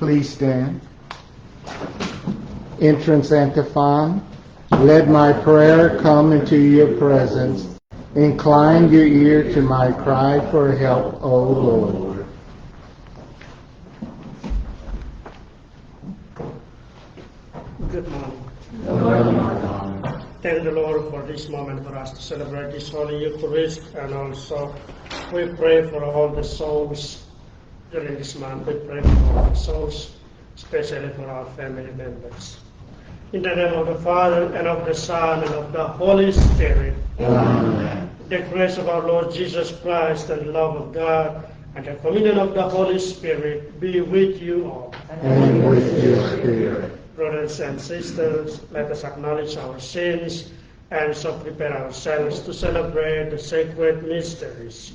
Please stand. Entrance antiphon. Let my prayer come into your presence. Incline your ear to my cry for help, O Lord. Good morning. Good morning. Thank the Lord for this moment for us to celebrate this Holy Eucharist, and also we pray for all the souls during this month. We pray for all the souls, especially for our family members. In the name of the Father, and of the Son, and of the Holy Spirit. Amen. The grace of our Lord Jesus Christ, and the love of God, and the communion of the Holy Spirit be with you all. And with your spirit. Brothers and sisters, let us acknowledge our sins and so prepare ourselves to celebrate the sacred mysteries.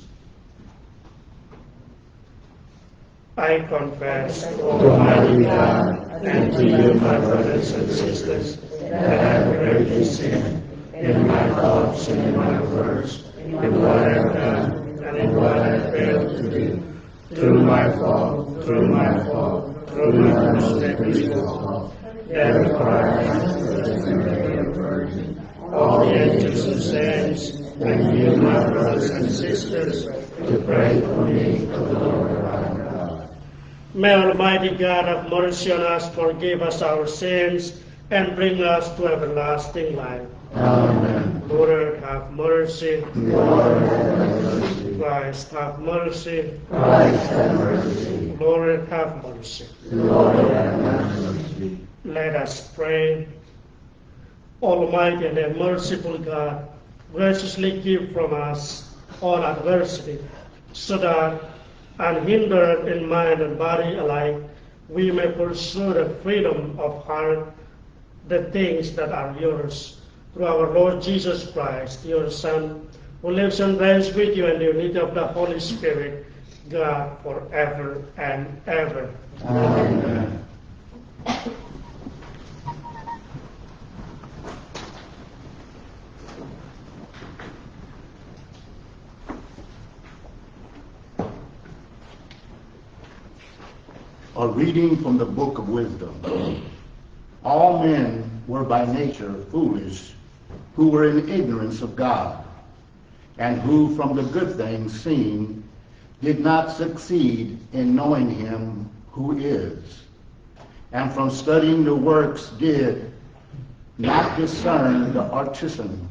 I confess, Almighty God, and to you, my brothers and sisters, that I have greatly sinned in my thoughts and in my words, in what I have done and in what I have failed to do, through my fault, through my most egregious fault. Therefore I ask for the Mary of Virgin, all the angels and saints, and you, my brothers and sisters, to pray for me to the Lord our God. May Almighty God have mercy on us, forgive us our sins, and bring us to everlasting life. Amen. Lord, have mercy. Lord, have mercy. Christ, have mercy. Christ, have mercy. Lord, have mercy. Lord, have mercy. Let us pray. Almighty and merciful God, graciously keep from us all adversity, so that, unhindered in mind and body alike, we may pursue the freedom of heart, the things that are yours, through our Lord Jesus Christ, your Son, who lives and reigns with you in the unity of the Holy Spirit, God, forever and ever. Amen. A reading from the Book of Wisdom. All men were by nature foolish, who were in ignorance of God, and who from the good things seen did not succeed in knowing him who is, and from studying the works did not discern the artisan,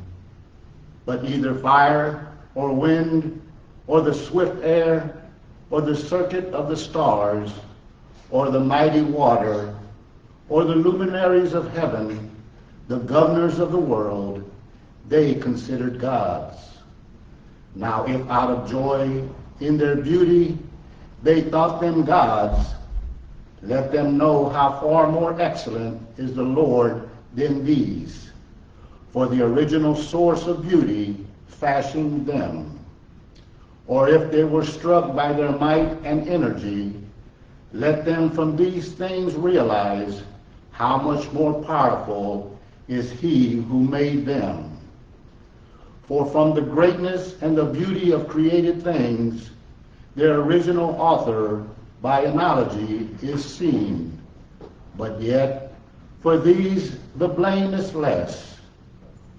but either fire or wind or the swift air or the circuit of the stars or the mighty water, or the luminaries of heaven, the governors of the world, they considered gods. Now if out of joy in their beauty they thought them gods, let them know how far more excellent is the Lord than these. For the original source of beauty fashioned them. Or if they were struck by their might and energy, let them from these things realize how much more powerful is he who made them. For from the greatness and the beauty of created things, their original author, by analogy, is seen. But yet, for these the blame is less,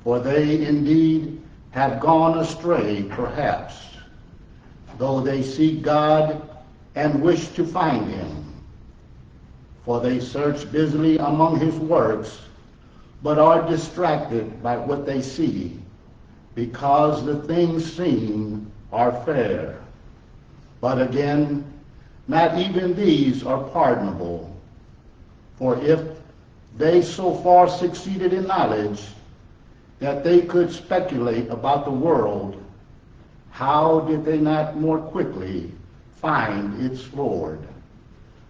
for they indeed have gone astray perhaps, though they seek God and wish to find him. For they search busily among his works, but are distracted by what they see, because the things seen are fair. But again, not even these are pardonable. For if they so far succeeded in knowledge that they could speculate about the world, how did they not more quickly find its Lord?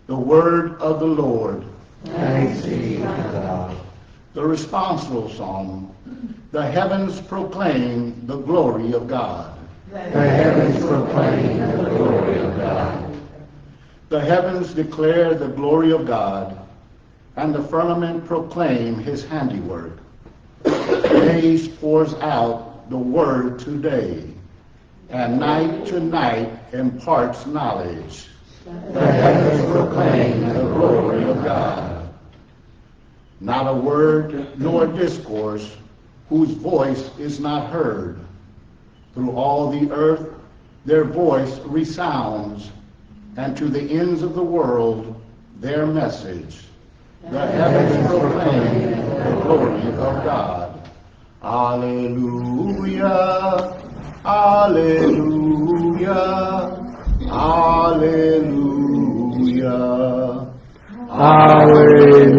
The word of the Lord. Thanks be to God. The responsorial psalm. The heavens proclaim the glory of God. The heavens proclaim the glory of God. The heavens declare the glory of God, and the firmament proclaim his handiwork. Day pours out the word to day, and night to night imparts knowledge. The heavens proclaim the glory of God. Not a word nor discourse whose voice is not heard. Through all the earth their voice resounds, and to the ends of the world their message. The heavens proclaim the glory of God. Alleluia, alleluia, alleluia. Hallelujah,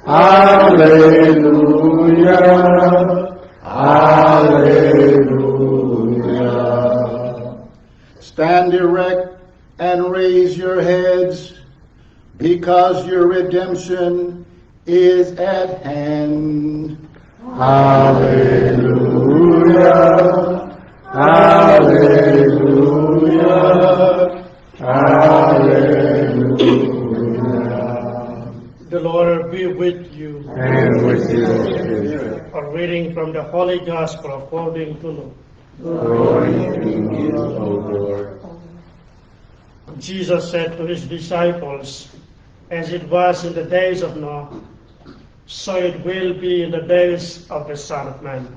hallelujah, hallelujah. Stand erect and raise your heads, because your redemption is at hand. Hallelujah, hallelujah, hallelujah. The Lord be with you. And with your spirit. A reading from the Holy Gospel according to Luke. Glory to you, O Lord. Jesus said to his disciples, as it was in the days of Noah, so it will be in the days of the Son of Man.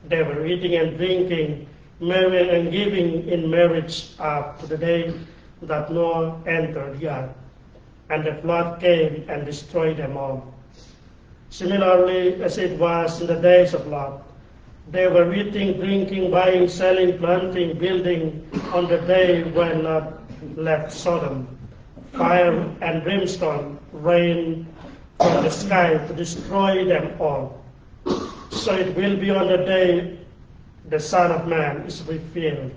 They were eating and drinking, marrying and giving in marriage up to the day that Noah entered the ark, and the flood came and destroyed them all. Similarly, as it was in the days of Lot, they were eating, drinking, buying, selling, planting, building on the day when Lot left Sodom. Fire and brimstone rained from the sky to destroy them all. So it will be on the day the Son of Man is revealed.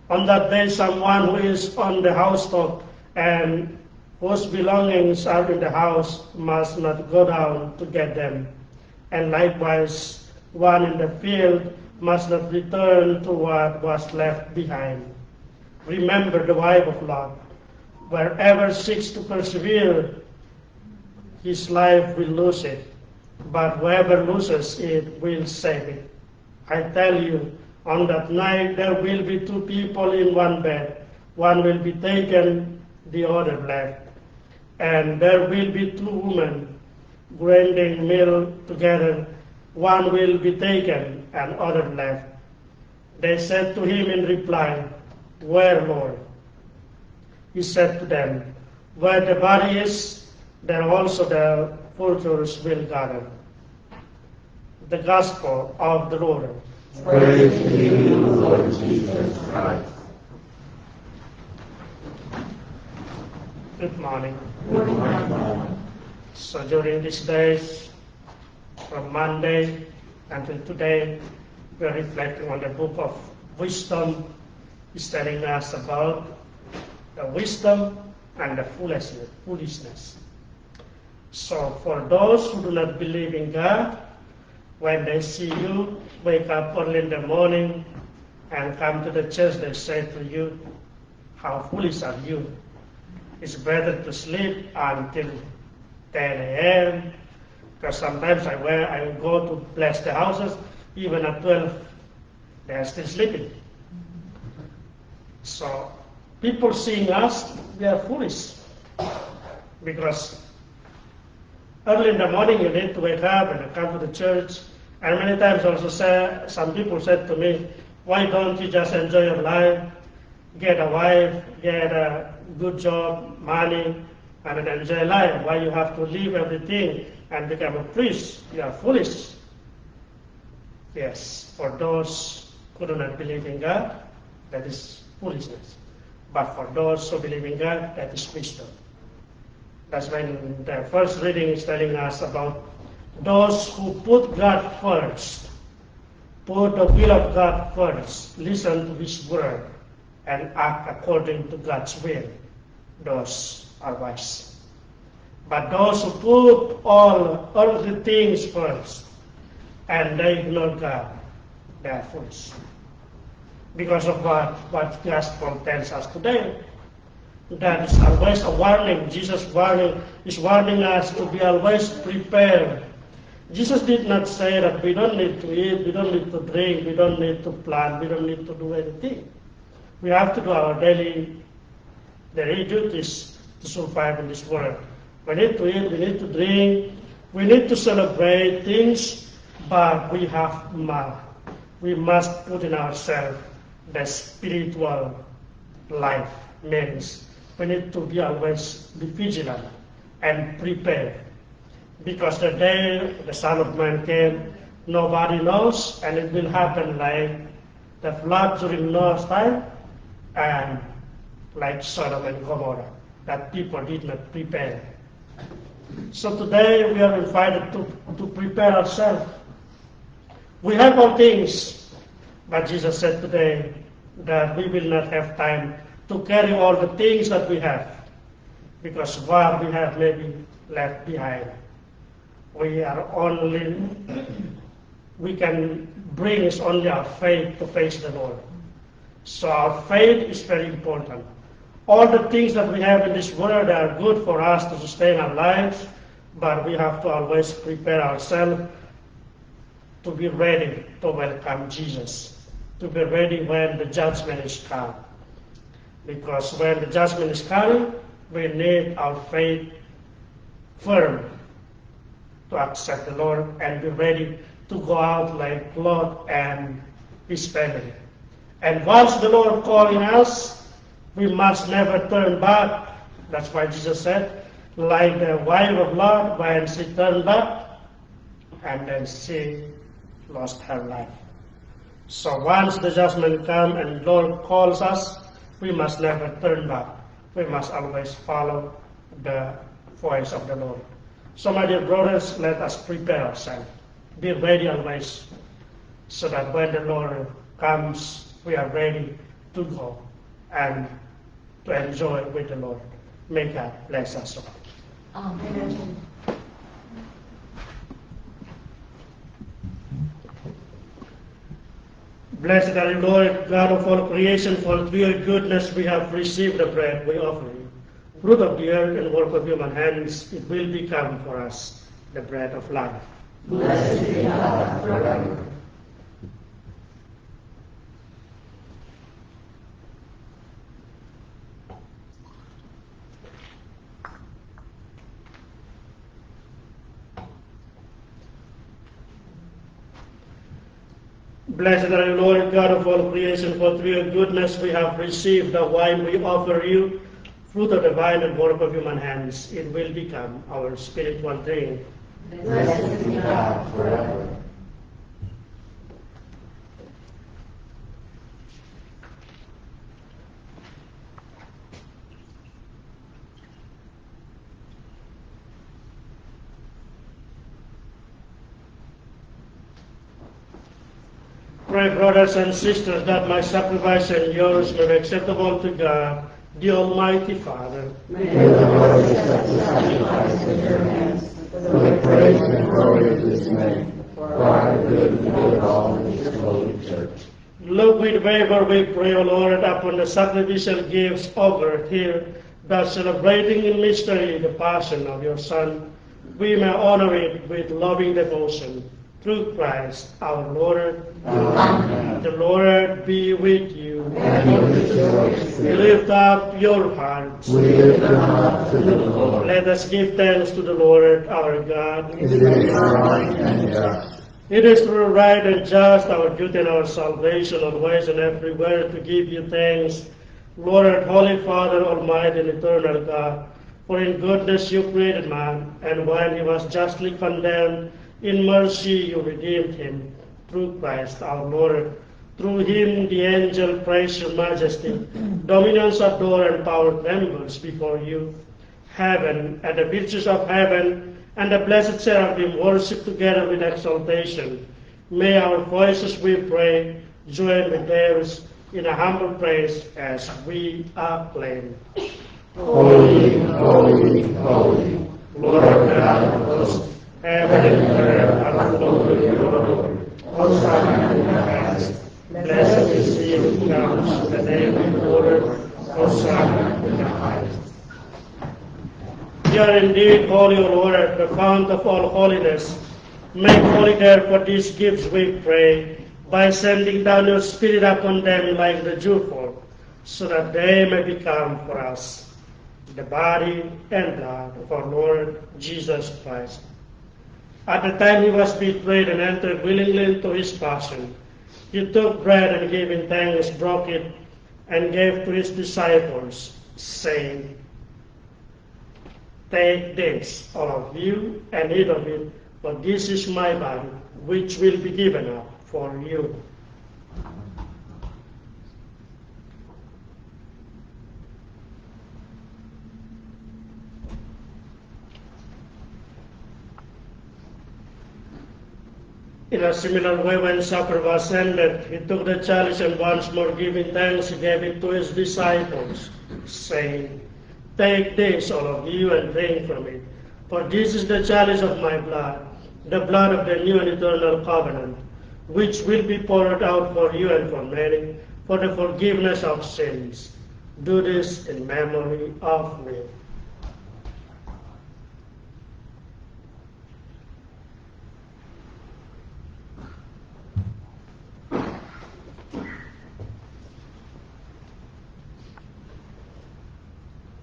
On that day, someone who is on the housetop and whose belongings are in the house must not go down to get them. And likewise, one in the field must not return to what was left behind. Remember the wife of Lot. Wherever seeks to persevere, his life will lose it, but whoever loses it will save it. I tell you, on that night there will be two people in one bed. One will be taken, the other left. And there will be two women grinding meal together. One will be taken, and other left. They said to him in reply, "Where, Lord?" He said to them, "Where the body is, there also the vultures will gather." The Gospel of the Lord. Praise to you, Lord Jesus Christ. Good morning. So during these days, from Monday until today, we are reflecting on the book of wisdom. It's telling us about the wisdom and the foolishness. So for those who do not believe in God, when they see you wake up early in the morning and come to the church, they say to you, "How foolish are you? It's better to sleep until 10 a.m. Because sometimes I will go to bless the houses, even at 12, they are still sleeping." So people seeing us, they are foolish. Because early in the morning you need to wake up and come to the church. And many times also some people said to me, "Why don't you just enjoy your life, get a wife, get a good job, money, and then enjoy life? Why you have to leave everything and become a priest? You are foolish." Yes, for those who do not believe in God, that is foolishness. But for those who believe in God, that is wisdom. That's when the first reading is telling us about those who put God first, put the will of God first, listen to His word, and act according to God's will. Those are wise. But those who put all the things first and they ignore God, they are fools. Because of what Gospel tells us today, that is always a warning. Jesus is warning us to be always prepared. Jesus did not say that we don't need to eat, we don't need to drink, we don't need to plant, we don't need to do anything. We have to do our daily duties to survive in this world. We need to eat, we need to drink, we need to celebrate things, but we must put in ourselves the spiritual life. Means we need to always be vigilant and prepared. Because the day the Son of Man came, nobody knows, and it will happen like the flood during Noah's time, and like Sodom and Gomorrah, that people did not prepare. So today we are invited to prepare ourselves. We have all things, but Jesus said today that we will not have time to carry all the things that we have, because what we have may be left behind. We can bring is only our faith to face the Lord. So our faith is very important. All the things that we have in this world are good for us to sustain our lives, but we have to always prepare ourselves to be ready to welcome Jesus, to be ready when the judgment is come. Because when the judgment is coming, we need our faith firm to accept the Lord and be ready to go out like Lot and his family. And once the Lord calling us, we must never turn back. That's why Jesus said, like the wife of Lot, when she turned back, and then she lost her life. So once the judgment comes and the Lord calls us, we must never turn back. We must always follow the voice of the Lord. So my dear brothers, let us prepare ourselves. Be ready always, so that when the Lord comes, we are ready to go and to enjoy with the Lord. May God bless us all. Amen. Blessed are you, Lord, God of all creation, for through your goodness we have received the bread we offer you. Fruit of the earth and work of human hands, it will become for us the bread of life. Blessed be God forever. Blessed are you, Lord, God of all creation, for through your goodness we have received the wine we offer you, fruit of the vine and work of human hands. It will become our spiritual drink. Blessed be God forever. Pray, brothers and sisters, that my sacrifice and yours may be acceptable to God, the Almighty Father. May the Lord accept the sacrifice at your hands, for the praise and glory of his name, for our good and the good of all in his holy church. Look with favor, we pray, O Lord, upon the sacrificial gifts offered here, that celebrating in mystery the passion of your Son, we may honor it with loving devotion. Through Christ our Lord. Amen. The Lord be with you. And with yours. Lift up your hearts. We lift them up to the Lord. Let us give thanks to the Lord our God. It is right and just. It is true, right, and just, our duty and our salvation, always and everywhere, to give you thanks, Lord, Holy Father, Almighty and Eternal God. For in goodness you created man, and when he was justly condemned, in mercy you redeemed him, through Christ our Lord. Through him the angel praise your majesty. Dominions adore and power trembles before you. Heaven and the virtues of heaven and the blessed seraphim worship together with exaltation. May our voices, we pray, join with theirs in a humble praise as we acclaim. Holy, holy, holy, Lord God of hosts, Heaven and earth are full of your glory. Hosanna in the highest. Blessed is he who comes in the name of the Lord. Hosanna in the highest. You are indeed holy, O Lord, the fount of all holiness. Make holy therefore these gifts, we pray, by sending down your Spirit upon them like the dewfall, so that they may become for us the body and blood of our Lord Jesus Christ. At the time he was betrayed and entered willingly into his passion, he took bread and giving thanks, broke it, and gave to his disciples, saying, "Take this, all of you, and eat of it, for this is my body, which will be given up for you." In a similar way, when supper was ended, he took the chalice and once more giving thanks, he gave it to his disciples, saying, "Take this, all of you, and drink from it. For this is the chalice of my blood, the blood of the new and eternal covenant, which will be poured out for you and for many, for the forgiveness of sins. Do this in memory of me."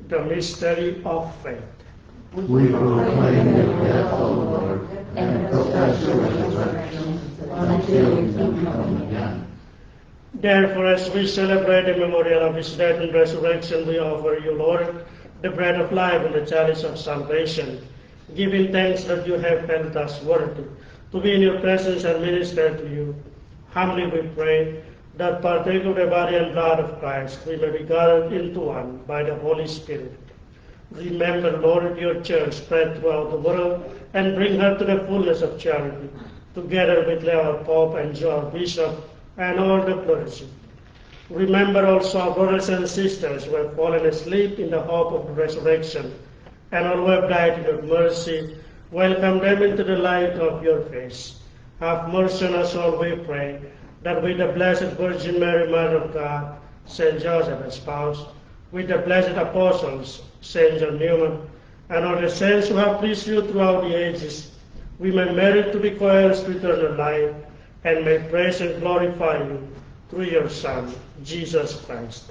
The mystery of faith. We proclaim the death of the Lord and profess your resurrection until he come again. Therefore, as we celebrate the memorial of his death and resurrection, we offer you, Lord, the bread of life and the chalice of salvation, giving thanks that you have felt us worthy to be in your presence and minister to you. Humbly we pray that partake of the body and blood of Christ, we may be gathered into one by the Holy Spirit. Remember, Lord, your church spread throughout the world, and bring her to the fullness of charity, together with Leo our Pope and Joe our Bishop, and all the clergy. Remember also our brothers and sisters who have fallen asleep in the hope of the resurrection, and all who have died in your mercy. Welcome them into the light of your face. Have mercy on us all, we pray, that with the Blessed Virgin Mary, Mother of God, Saint Joseph, her spouse, with the blessed apostles, Saint John Newman, and all the saints who have pleased you throughout the ages, we may merit to be co-heirs to eternal life, and may praise and glorify you through your Son, Jesus Christ.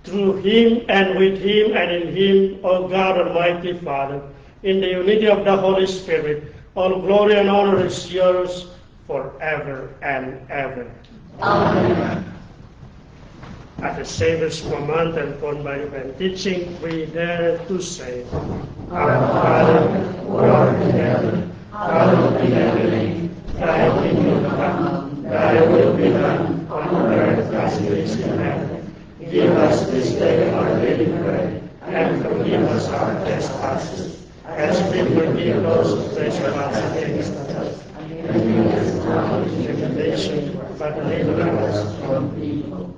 Through him, and with him, and in him, O God Almighty Father, in the unity of the Holy Spirit, all glory and honor is yours forever and ever. Amen. At the Savior's command and born by divine teaching, we dare to say, Our Father, who art in heaven, hallowed be thy name. Thy kingdom come, thy will be done, on earth as it is in heaven. Give us this day our daily bread, and forgive us our trespasses, as we forgive those who trespass against us. And lead us not into temptation, but deliver us from evil.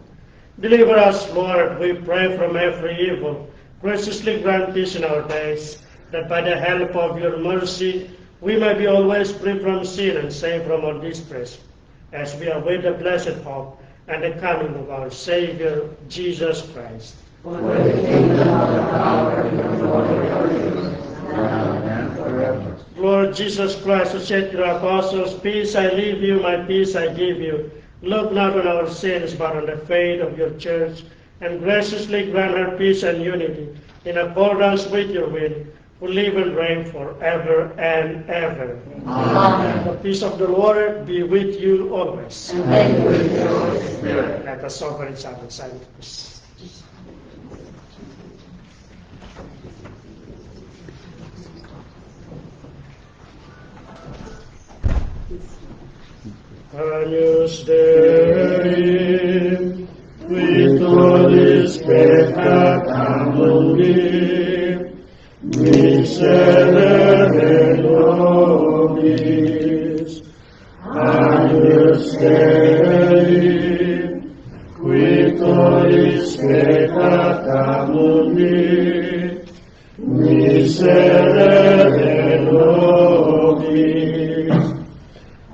Deliver us, Lord, we pray, from every evil. Graciously grant peace in our days, that by the help of your mercy we may be always free from sin and safe from all distress, as we await the blessed hope and the coming of our Savior, Jesus Christ. For the kingdom, the power, and the glory are yours, now and forever. Lord Jesus Christ, who said to your apostles, "Peace I leave you, my peace I give you," look not on our sins, but on the faith of your church, and graciously grant her peace and unity, in accordance with your will, who live and reign forever and ever. Amen. The peace of the Lord be with you always. And with your spirit. Let us offer each other silent peace. Agnus Dei, qui tollis peccata mundi, miserere nobis. Agnus Dei, qui tollis peccata mundi, miserere nobis.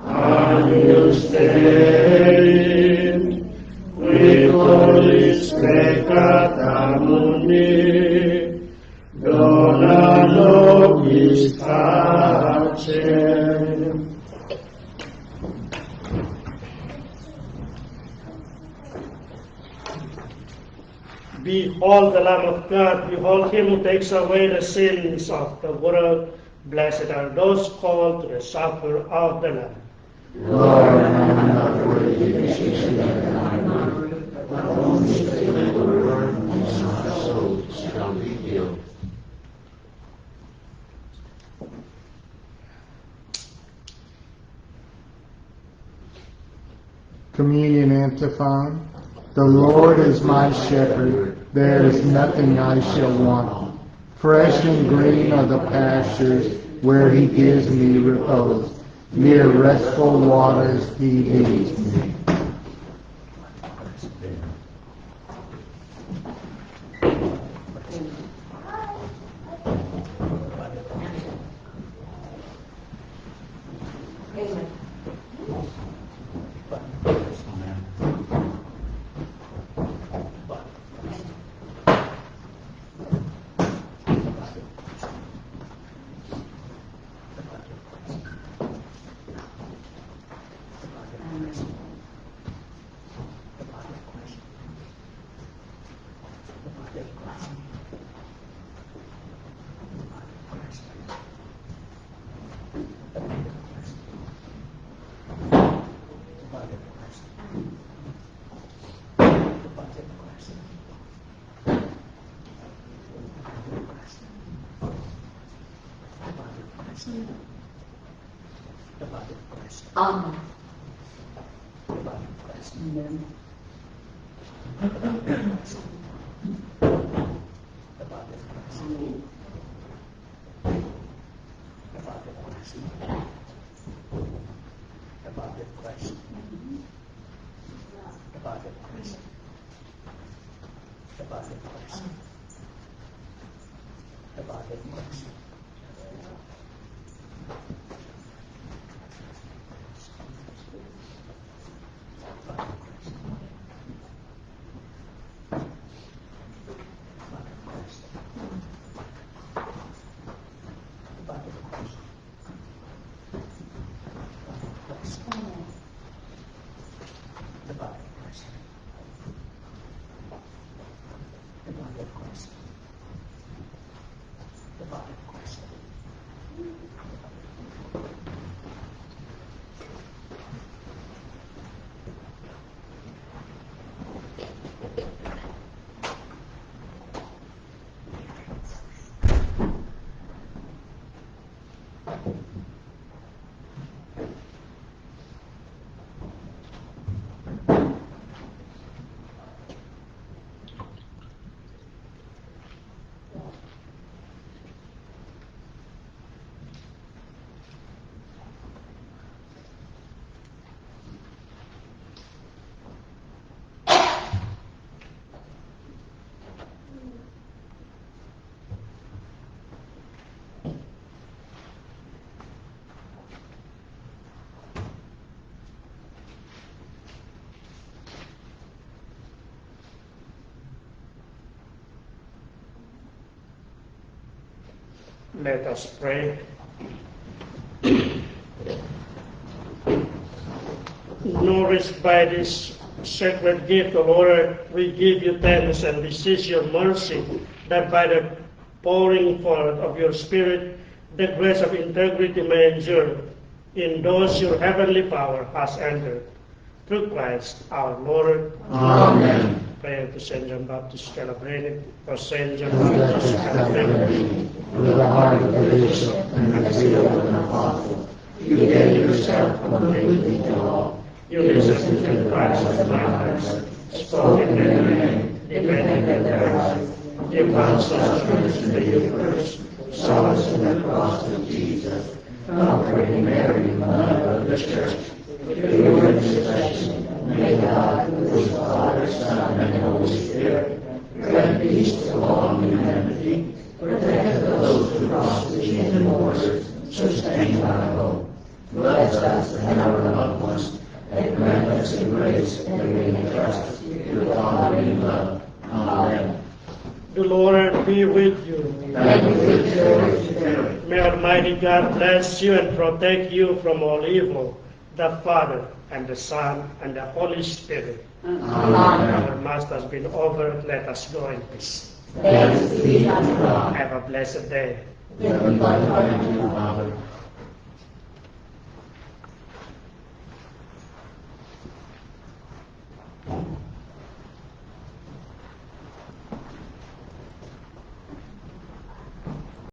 Agnus Dei, qui tollis peccata mundi, dona nobis pacem. Behold the Lamb of God, behold him who takes away the sins of the world. Blessed are those called to the supper of the Lamb. Lord, I am not worthy to receive in my mouth, but only say the word, and my soul shall be healed. Communion Antiphon. The Lord is my shepherd, there is nothing I shall want. Fresh and green are the pastures where he gives me repose. Near restful waters he leads me. Amen. Let us pray. Nourished by this sacred gift, O Lord, we give you thanks and beseech your mercy that by the pouring forth of your Spirit, the grace of integrity may endure in those your heavenly power has entered. Through Christ our Lord. Amen. Prayer to St. John Baptist celebrated. For St. John Let Baptist us celebrated. celebrate with the heart of a bishop and the zeal of an apostle. You gave yourself completely to all. You listened to the cries of my hearts, spoken in their name, defended their life. You counsel us to you first, saw us in the cross of Jesus, comforting Mary, Mother of the Church. Through your intercession, may God, who is Father, Son, and Holy Spirit, grant peace to all humanity, protect those who cross the chain borders, sustain our hope. Bless us and our loved ones, and grant us the grace that we may trust your following love. Amen. The Lord be with you. And with your spirit. May Almighty God bless you and protect you from all evil. the Father, and the Son, and the Holy Spirit. Amen. Our Master has been over. Let us go in peace. Thanks be unto God. Have a blessed day. Let me go to Father.